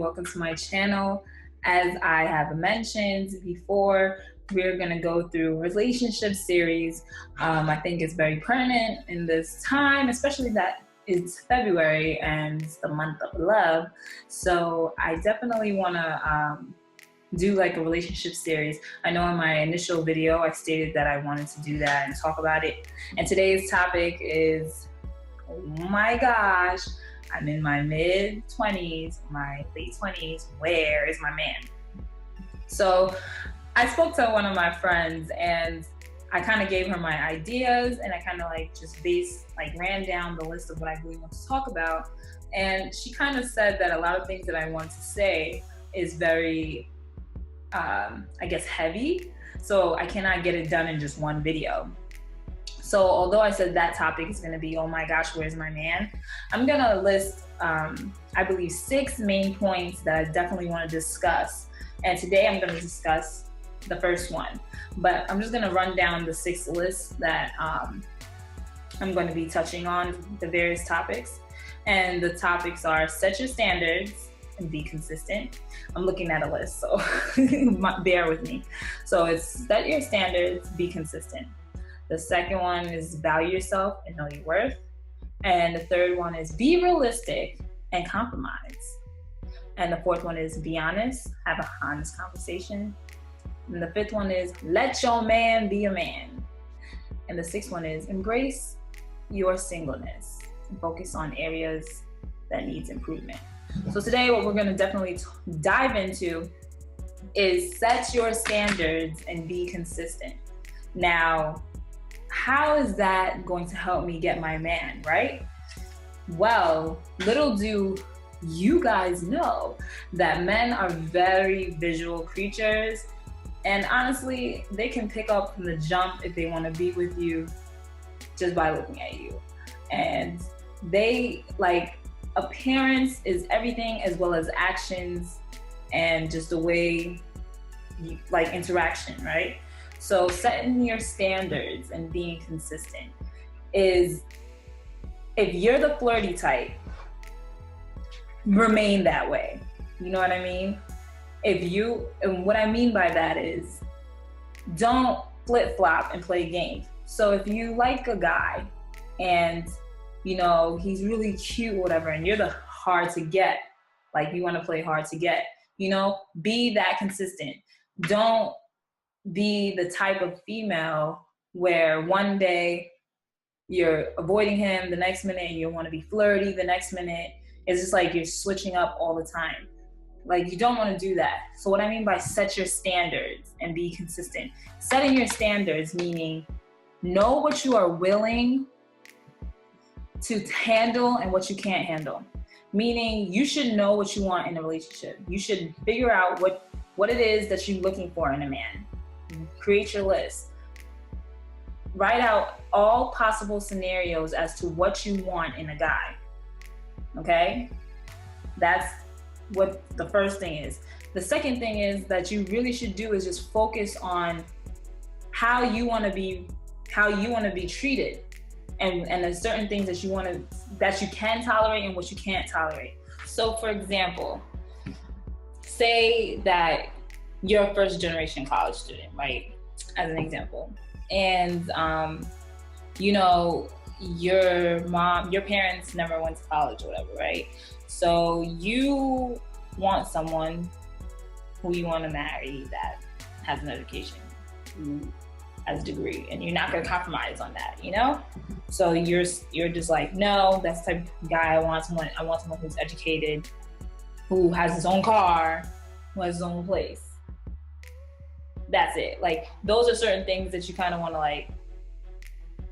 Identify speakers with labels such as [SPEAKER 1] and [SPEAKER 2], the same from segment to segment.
[SPEAKER 1] welcome to my channel. As I have mentioned before, we're going to go through a relationship series. I think it's very pertinent in this time, especially that it's February and it's the month of love. So I definitely want to do like a relationship series. I know in my initial video I stated that I wanted to do that and talk about it. And today's topic is, oh my gosh, I'm in my mid-20s, my late 20s, where is my man? So I spoke to one of my friends and I kind of gave her my ideas and I kind of just ran down the list of what I really want to talk about. And she kind of said that a lot of things that I want to say is very, I guess, heavy. So I cannot get it done in just one video. So although I said that topic is going to be, oh my gosh, where's my man? I'm going to list, I believe, 6 main points that I definitely want to discuss. And today I'm going to discuss the first one. But I'm just going to run down the 6 lists that I'm going to be touching on, the various topics. And the topics are: set your standards and be consistent. I'm looking at a list, so bear with me. So it's set your standards, be consistent. The second one is value yourself and know your worth. And the third one is be realistic and compromise. And the fourth one is be honest, have an honest conversation. And the fifth one is let your man be a man. And the sixth one is embrace your singleness and focus on areas that needs improvement. So today what we're going to definitely dive into is set your standards and be consistent. Now, how is that going to help me get my man, right? Well, little do you guys know that men are very visual creatures, and honestly, they can pick up from the jump if they want to be with you just by looking at you. And they appearance is everything, as well as actions and just the way you interaction, right? So setting your standards and being consistent is, if you're the flirty type, remain that way. You know what I mean? And what I mean by that is, don't flip-flop and play games. So if you like a guy and he's really cute or whatever, and you're the hard to get, you want to play hard to get, be that consistent. Don't be the type of female where one day you're avoiding him, the next minute you want to be flirty, the next minute it's just you're switching up all the time. You don't want to do that. So what I mean by set your standards and be consistent, setting your standards meaning know what you are willing to handle and what you can't handle. Meaning you should know what you want in a relationship. You should figure out what it is that you're looking for in a man. Create your list. Write out all possible scenarios as to what you want in a guy. Okay? That's what the first thing is. The second thing is that you really should do is just focus on how you want to be treated. And there's certain things that you can tolerate and what you can't tolerate. So for example, say that you're a first generation college student, right? As an example. And your parents never went to college or whatever, right? So you want someone who you want to marry that has an education, who has a degree, and you're not going to compromise on that, So you're just no, that's the type of guy I want. I want someone who's educated, who has his own car, who has his own place. That's it. Those are certain things that you kind of want to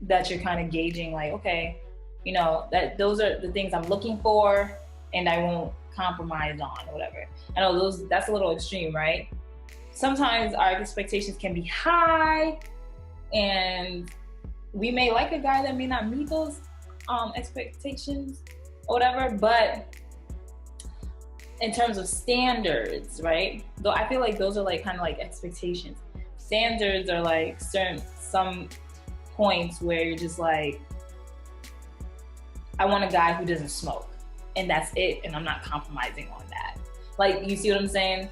[SPEAKER 1] that you're kind of gauging, okay, that those are the things I'm looking for and I won't compromise on or whatever. I know that's a little extreme, right? Sometimes our expectations can be high and we may like a guy that may not meet those expectations or whatever, but in terms of standards, right? Though I feel those are kind of expectations. Standards are some points where you're just I want a guy who doesn't smoke, and that's it, and I'm not compromising on that. Like, you see what I'm saying?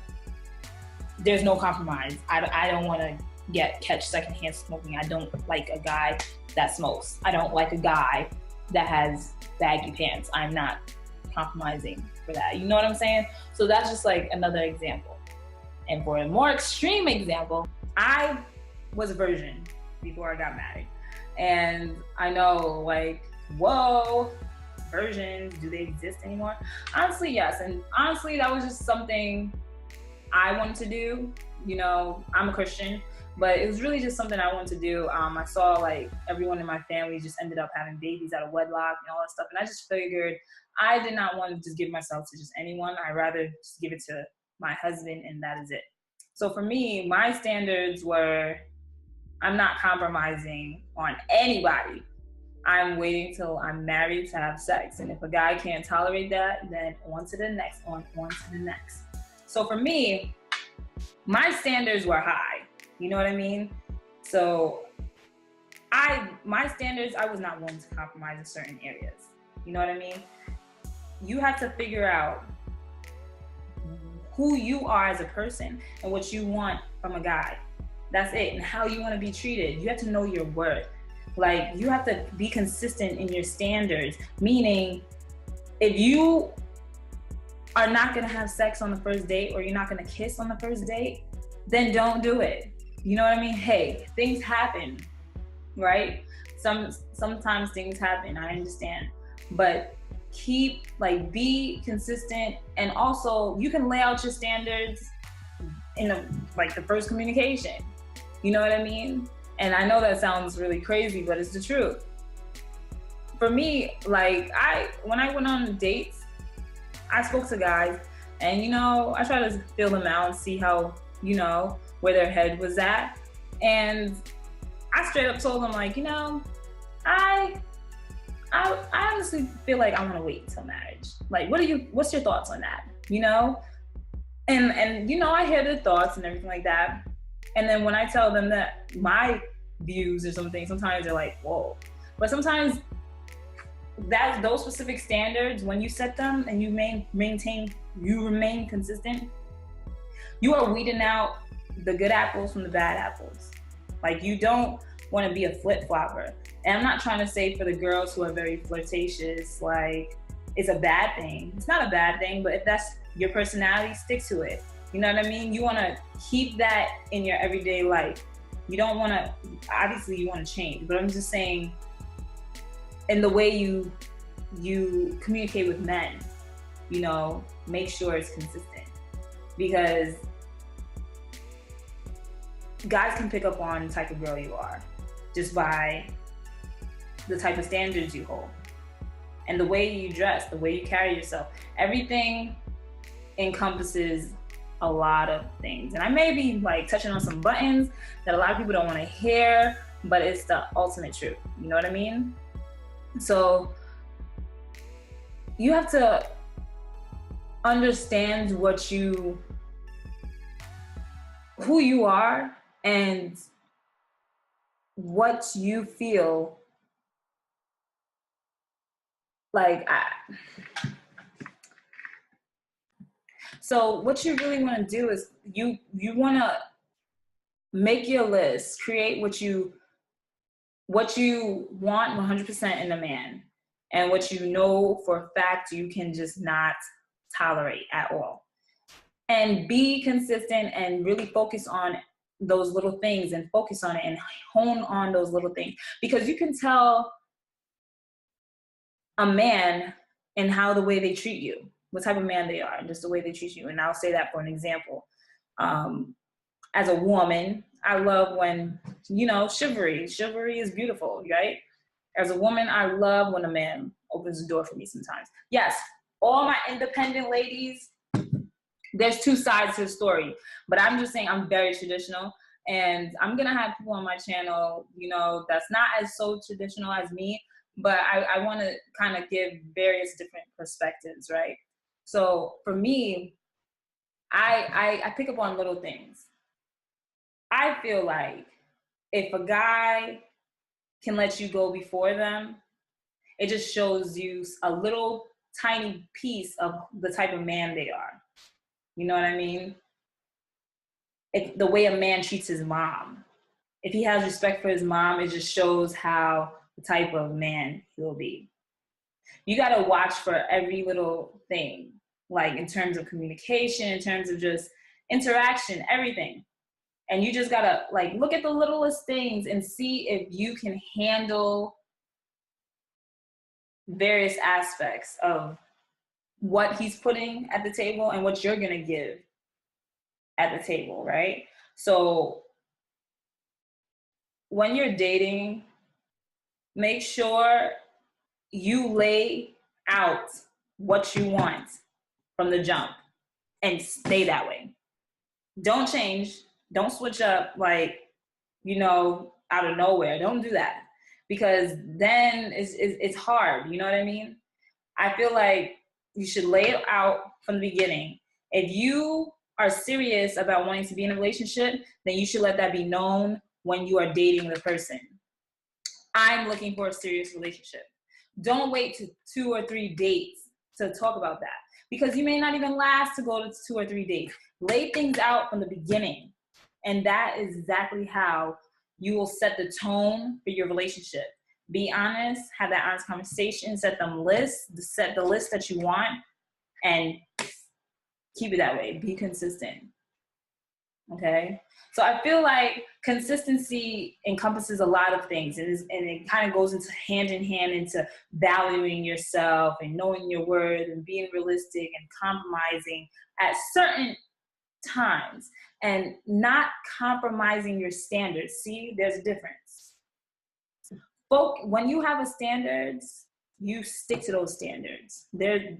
[SPEAKER 1] There's no compromise. I don't want to catch secondhand smoking. I don't like a guy that smokes. I don't like a guy that has baggy pants. I'm not compromising for that. You know what I'm saying? So that's just like another example. And for a more extreme example, I was a virgin before I got married. And I know, like, whoa, virgins, do they exist anymore? Honestly, yes. And honestly, that was just something I wanted to do. You know, I'm a Christian, but it was really just something I wanted to do. I saw like everyone in my family just ended up having babies out of wedlock and all that stuff. And I just figured I did not want to just give myself to just anyone. I'd rather just give it to my husband, and that is it. So for me, my standards were, I'm not compromising on anybody. I'm waiting till I'm married to have sex. And if a guy can't tolerate that, then on to the next, on to the next. So for me, my standards were high. You know what I mean? So my standards, I was not willing to compromise in certain areas. You know what I mean? You have to figure out who you are as a person and what you want from a guy. That's it. And how you want to be treated. You have to know your worth. Like, you have to be consistent in your standards. Meaning, if you are not going to have sex on the first date, or you're not going to kiss on the first date, then don't do it. You know what I mean? Hey, things happen, right? Sometimes things happen, I understand. But be consistent. And also, you can lay out your standards in the first communication. You know what I mean? And I know that sounds really crazy, but it's the truth. For me, like, when I went on dates, I spoke to guys, and, you know, I try to feel them out and see how, you know, where their head was at. And I straight up told them, like, you know, I honestly feel like I want to wait until marriage. Like, what's your thoughts on that? You know? And you know, I hear their thoughts and everything like that. And then when I tell them that my views or something, sometimes they're like, whoa. But sometimes those specific standards, when you set them and you remain consistent, you are weeding out the good apples from the bad apples. Like, you don't want to be a flip-flopper. And I'm not trying to say for the girls who are very flirtatious, like, it's a bad thing. It's not a bad thing, but if that's your personality, stick to it. You know what I mean? You want to keep that in your everyday life. You don't want to, obviously you want to change, but I'm just saying, in the way you communicate with men, you know, make sure it's consistent. Because guys can pick up on the type of girl you are just by the type of standards you hold and the way you dress, the way you carry yourself. Everything encompasses a lot of things. And I may be like touching on some buttons that a lot of people don't want to hear, but it's the ultimate truth. You know what I mean? So you have to understand who you are and what you feel like. So what you really want to do is you want to make your list, create what you want 100% in a man, and what you know for a fact you can just not tolerate at all. And be consistent and really focus on those little things and focus on it and hone on those little things. Because you can tell a man in how the way they treat you, what type of man they are, just the way they treat you. And I'll say that for an example. As a woman, I love when, you know, chivalry is beautiful, right? As a woman, I love when a man opens the door for me sometimes. Yes, all my independent ladies, there's two sides to the story, but I'm just saying I'm very traditional, and I'm gonna have people on my channel, you know, that's not as so traditional as me, but I want to kind of give various different perspectives, right? So for me, I pick up on little things. I feel like if a guy can let you go before them, it just shows you a little tiny piece of the type of man they are. You know what I mean? The way a man treats his mom. If he has respect for his mom, it just shows how the type of man he'll be. You got to watch for every little thing, like in terms of communication, in terms of just interaction, everything. And you just got to like look at the littlest things and see if you can handle various aspects of what he's putting at the table and what you're going to give at the table, right? So when you're dating, make sure you lay out what you want from the jump and stay that way. Don't change. Don't switch up like, out of nowhere. Don't do that, because then it's hard. You know what I mean? I feel like you should lay it out from the beginning. If you are serious about wanting to be in a relationship, then you should let that be known when you are dating the person. I'm looking for a serious relationship. Don't wait to 2 or 3 dates to talk about that, because you may not even last to go to 2 or 3 dates. Lay things out from the beginning. And that is exactly how you will set the tone for your relationship. Be honest, have that honest conversation, set the list that you want, and keep it that way. Be consistent. Okay? So I feel like consistency encompasses a lot of things, and it kind of goes into hand in hand into valuing yourself and knowing your worth and being realistic and compromising at certain times and not compromising your standards. See, there's a difference. When you have a standards, you stick to those standards. There's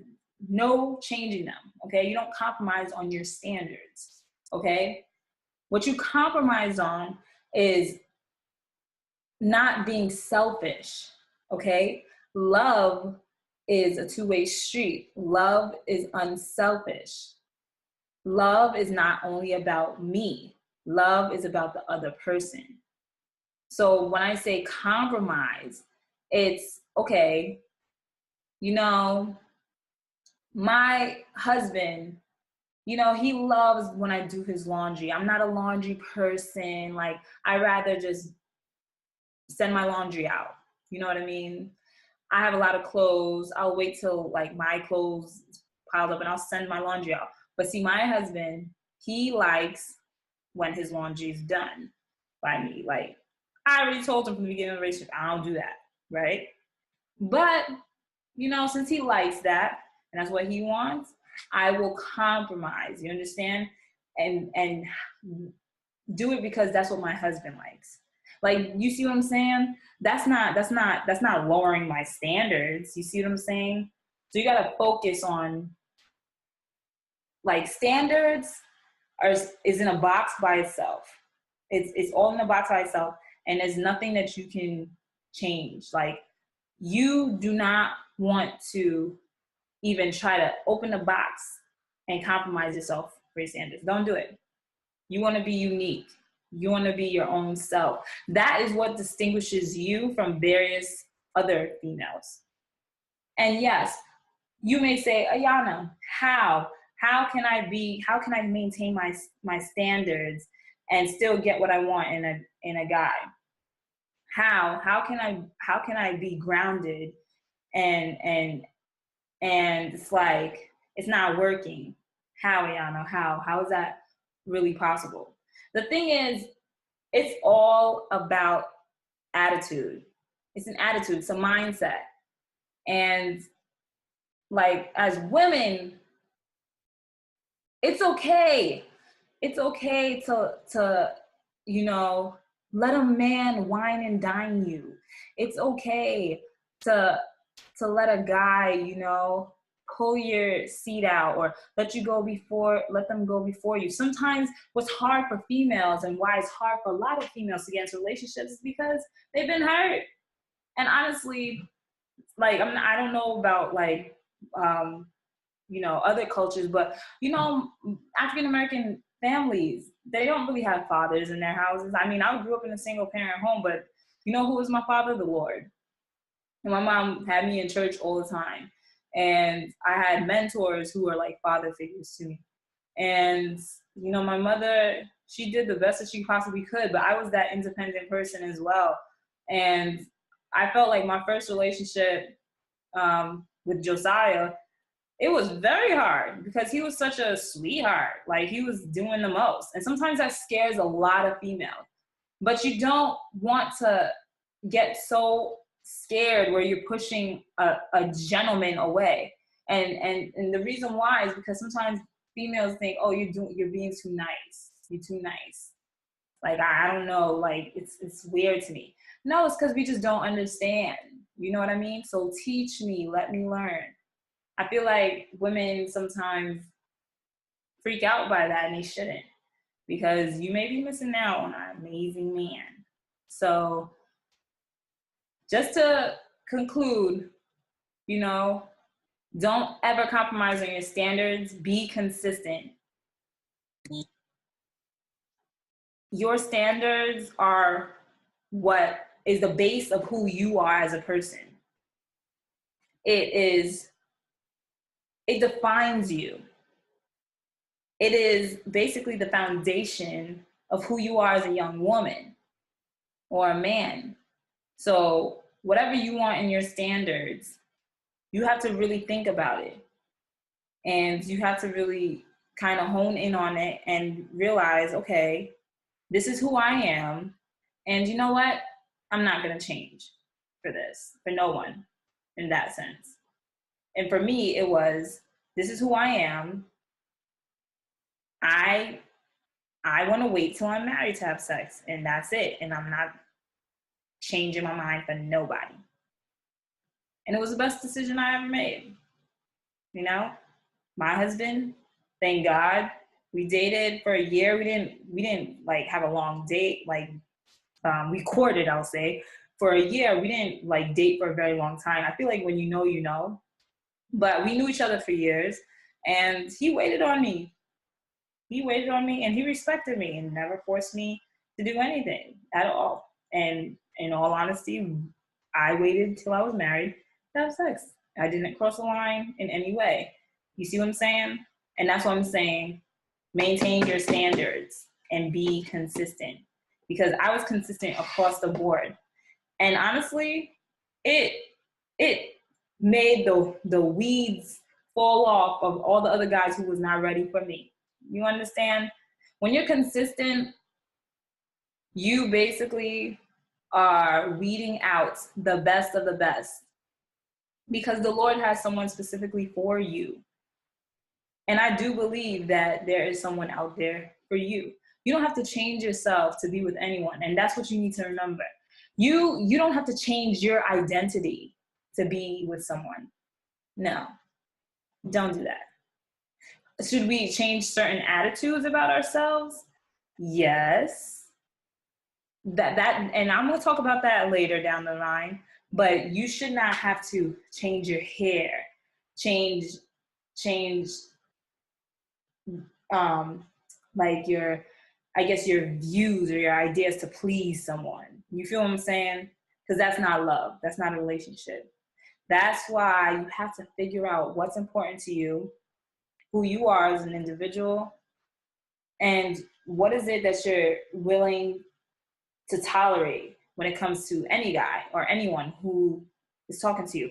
[SPEAKER 1] no changing them, okay? You don't compromise on your standards, okay? What you compromise on is not being selfish, okay? Love is a two-way street. Love is unselfish. Love is not only about me. Love is about the other person. So when I say compromise, it's okay, my husband, he loves when I do his laundry. I'm not a laundry person. Like, I rather just send my laundry out. You know what I mean? I have a lot of clothes. I'll wait till like my clothes piled up and I'll send my laundry out. But see, my husband, he likes when his laundry is done by me. Like, I already told him from the beginning of the relationship, I don't do that, right? But, since he likes that, and that's what he wants, I will compromise, you understand? And do it because that's what my husband likes. Like, you see what I'm saying? That's not lowering my standards. You see what I'm saying? So you gotta focus on, like, standards is in a box by itself. It's all in a box by itself, and there's nothing that you can change. Like, you do not want to even try to open the box and compromise yourself for your standards. Don't do it. You want to be unique. You want to be your own self. That is what distinguishes you from various other females. And yes, you may say, Ayana, how can I maintain my standards and still get what I want in a guy? How can I be grounded and it's like, it's not working? How, Ayana? How is that really possible? The thing is, it's all about attitude. It's an attitude, it's a mindset. And like, as women, it's okay. It's okay to let a man wine and dine you. It's okay to let a guy, pull your seat out or let them go before you. Sometimes what's hard for females and why it's hard for a lot of females to get into relationships is because they've been hurt. And honestly, like, I don't know about like, other cultures, but African American families, they don't really have fathers in their houses. I mean, I grew up in a single parent home, but who was my father? The Lord. And my mom had me in church all the time. And I had mentors who were like father figures to me. And, you know, my mother, she did the best that she possibly could, but I was that independent person as well. And I felt like my first relationship with Josiah, it was very hard because he was such a sweetheart. Like, he was doing the most. And sometimes that scares a lot of females. But you don't want to get so scared where you're pushing a gentleman away. And the reason why is because sometimes females think, oh, you're being too nice. You're too nice. Like, I don't know, like, it's weird to me. No, it's because we just don't understand. You know what I mean? So teach me, let me learn. I feel like women sometimes freak out by that, and they shouldn't, because you may be missing out on an amazing man. So just to conclude, you know, don't ever compromise on your standards. Be consistent. Your standards are what is the base of who you are as a person. It defines you. It is basically the foundation of who you are as a young woman or a man. So whatever you want in your standards, you have to really think about it. And you have to really kind of hone in on it and realize, okay, this is who I am. And you know what? I'm not going to change for this, for no one in that sense. And for me, it was, this is who I am. I want to wait till I'm married to have sex, and that's it. And I'm not changing my mind for nobody. And it was the best decision I ever made. You know, my husband, thank God, we dated for a year. We didn't like have a long date. Like, we courted, I'll say, for a year. We didn't like date for a very long time. I feel like when you know, you know. But we knew each other for years, and he waited on me. He waited on me, and he respected me and never forced me to do anything at all. And in all honesty, I waited till I was married to have sex. I didn't cross the line in any way. You see what I'm saying? And that's what I'm saying. Maintain your standards and be consistent. Because I was consistent across the board. And honestly, it made the weeds fall off of all the other guys who was not ready for me. You understand? When you're consistent, you basically are weeding out the best of the best, because the Lord has someone specifically for you. And I do believe that there is someone out there for you. You don't have to change yourself to be with anyone. And that's what you need to remember. You don't have to change your identity to be with someone. No, don't do that. Should we change certain attitudes about ourselves? Yes. That and I'm going to talk about that later down the line, but you should not have to change your hair, change like your, I guess, your views or your ideas to please someone. You feel what I'm saying? Because that's not love. That's not a relationship. That's why you have to figure out what's important to you, who you are as an individual, and what is it that you're willing to tolerate when it comes to any guy or anyone who is talking to you.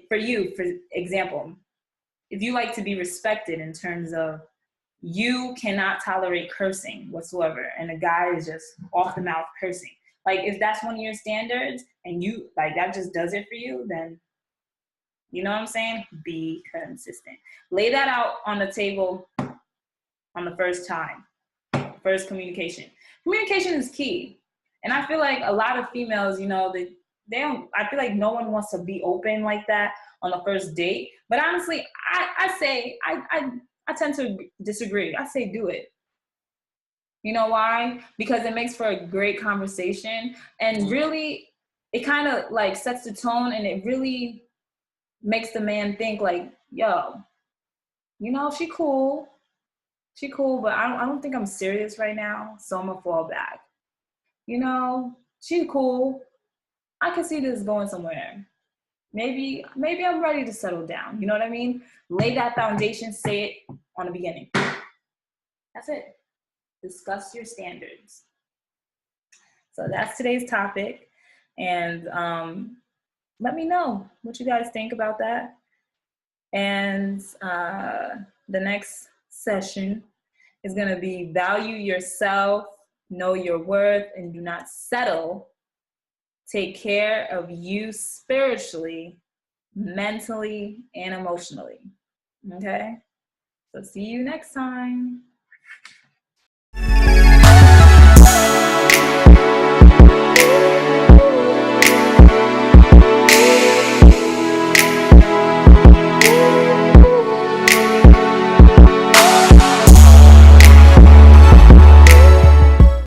[SPEAKER 1] For you, for example, if you like to be respected in terms of you cannot tolerate cursing whatsoever, and a guy is just off the mouth cursing, like if that's one of your standards and you like that just does it for you, then you know what I'm saying? Be consistent. Lay that out on the table on the first time. First communication. Communication is key. And I feel like a lot of females, you know, they don't, I feel like no one wants to be open like that on the first date. But honestly, I tend to disagree. I say do it. You know why? Because it makes for a great conversation. And really, it kind of like sets the tone, and it really makes the man think like, yo, you know, she cool, but I don't think I'm serious right now, so I'm gonna fall back. You know, she cool. I can see this going somewhere. Maybe I'm ready to settle down. You know what I mean? Lay that foundation, say it on the beginning. That's it. Discuss your standards. So that's today's topic. And let me know what you guys think about that. And the next session is going to be value yourself, know your worth, and do not settle. Take care of you spiritually, mentally, and emotionally. Okay? So see you next time.